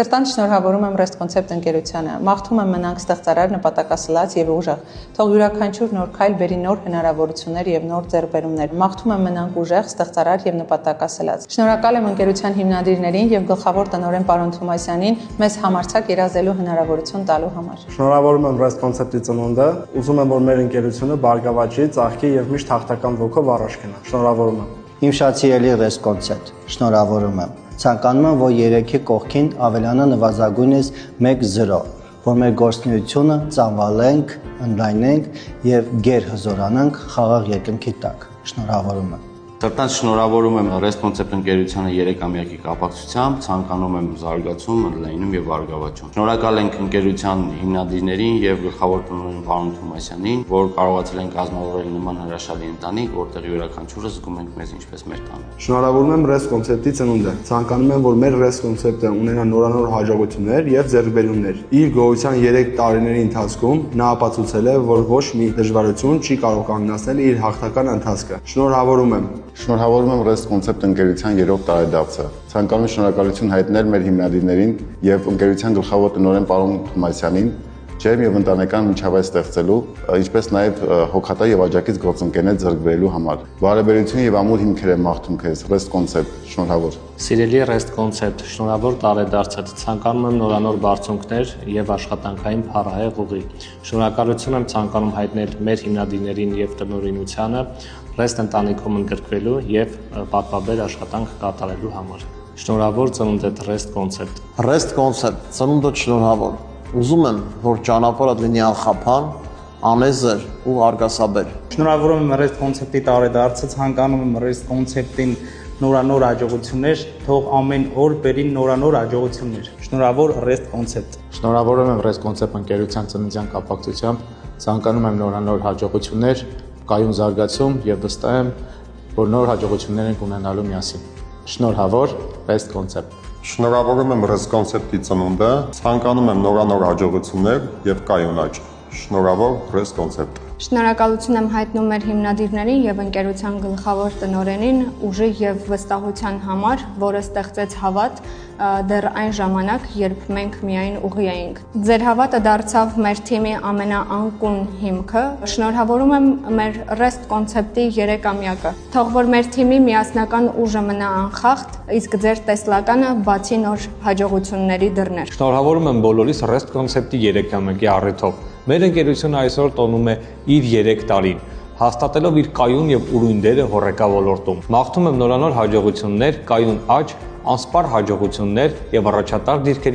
Սրտան շնորհավորում եմ REST Concept ընկերությանը, մաղթում եմ մնանք ստեղծարար, նպատակասլաց եւ ուժեղ, թող յուրաքանչյուր նոր քայլ բերի նոր հնարավորություններ եւ նոր ձեռքբերումներ, մաղթում եմ մնանք ուժեղ, ստեղծարար եւ նպատակասլաց։ Շնորհակալ եմ ընկերության հիմնադիրներին եւ գլխավոր տնօրեն պարոն Թումասյանին մեզ համարձակ երազելու հնարավորություն տալու համար։ Շնորհավորում եմ REST Concept-ի ծնունդը, ուզում եմ, որ մեր ընկերությունը բարգավաճի, ծաղկի եւ միշտ հաղթական ոգով առաջ գնա։ Շնորհավորում եմ։ Իմ շատ սիրելի REST Concept, շնորհավորում եմ։ Ցանկանում եմ, որ երեքի կողքին ավելանա նվազագույնս 1-0, որ մեր գործունեությունը ծավալենք, ընդլայնենք եւ գերհզորանանք խաղաղ երկնքի տակ։ Շնորհավորում եմ։ Սրտանց շնորհավորում եմ REST Concept ընկերությանը 3-ամյակի կապակցությամբ, ցանկանում եմ զարգացում, ընդլայնում եւ բարգավաճում։ Շնորհակալ ենք ընկերության հիմնադիրներին եւ գլխավոր տնօրեն պարոն Թումասյանին, որ կարողացել են կազմավորել նման հրաշալի ընտանիք, որտեղ յուրաքանչյուրը զգում ենք մեզ ինչպես մեր տանը։ Շնորհավորում եմ REST Concept-ի ծնունդը։ Ցանկանում եմ, որ մեր REST Concept-ը ունենա նորանոր հաջողություններ եւ ձեռքբերումներ։ Իր գոյության 3 տարիների ընթացքում նա ապացուցել է, որ ոչ մի դժվարություն չի կարող կանգնեցնել իր հաղթական ընթացքը։ Շնորհավորում եմ։ Շնորհավորում եմ REST Concept ընկերության 3-րդ տարեդարձը։ Ցանկանում եմ շնորհակալություն հայտնել մեր հիմնադիրներին եւ ընկերության գլխավոր տնօրեն պարոն Թումասյանին ջերմ եւ ընտանեկան միջավայր ստեղծելու, ինչպես նաեւ հոգատար եւ աջակից գործընկերներ ձեռք բերելու համար։ Բարեբերություն եւ ամուր հիմքեր եմ մաղթում քեզ REST Concept, շնորհավոր։ Սիրելի REST Concept, շնորհավոր տարեդարձը, ցանկանում եմ նորանոր բարձունքներ եւ աշխատանքային փառահեղ ուղի։ Շնորհակալություն եմ ցանկանում հայտնել մեր հիմնադիրներին եւ տնօրինությանը REST ընտանիքում ընդգրկվելու եւ պատվաբեր աշխատանք կատարելու համար։ Շնորհավոր ծնունդդ REST Concept։ REST Concept, ծնունդդ շնորհավոր։ Ուզում եմ, որ ճանապարհդ լինի անխափան, անեզր ու արգասաբեր։ Շնորհավորում եմ REST Concept-ի տարեդարձը, ցանկանում եմ REST Concept-ին նորանոր հաջողություններ, թող ամեն օր բերի նորանոր հաջողություններ։ Շնորհավոր REST Concept։ Շնորհավորում եմ REST Concept ընկերության ծննդյան կապակցությամբ, ցանկանում եմ նորանոր հաջողություններ, կայուն զարգացում եւ վստահ եմ, որ նոր հաջողություններ ենք ունենալու միասին։ Շնորհավոր REST Concept։ Շնորհավորում եմ REST Concept-ի ծնունդը, ցանկանում եմ նորանոր հաջողություններ եւ կայուն աճ։ Շնորհավոր REST Concept։ Շնորհակալություն եմ հայտնում մեր հիմնադիրներին եւ ընկերության գլխավոր տնօրենին ուժի եւ վստահության համար, որը ստեղծեց հավատ դեռ այն ժամանակ, երբ մենք միայն ուղի էինք։ Ձեր հավատը դարձավ մեր թիմի ամենաանկուն հիմքը։ Շնորհավորում եմ մեր REST Concept-ի 3-ամյակը։ Թող որ մեր թիմի միասնական ուժը մնա անխախտ, իսկ ձեր տեսլականը բացի նոր հաջողությունների դռներ։ Շնորհավորում եմ բոլորիս REST Concept-ի 3-ամյակի առիթով։ Մեր ընկերությունը այսօր տոնում է իր 3 տարին, հաստատելով իր կայուն եւ ուրույն դերը հոռեկա ոլորտում։ Մաղթում եմ նորանոր հաջողություններ, կայուն աճ, անսպառ հաջողություններ եւ առաջատար դիրքերի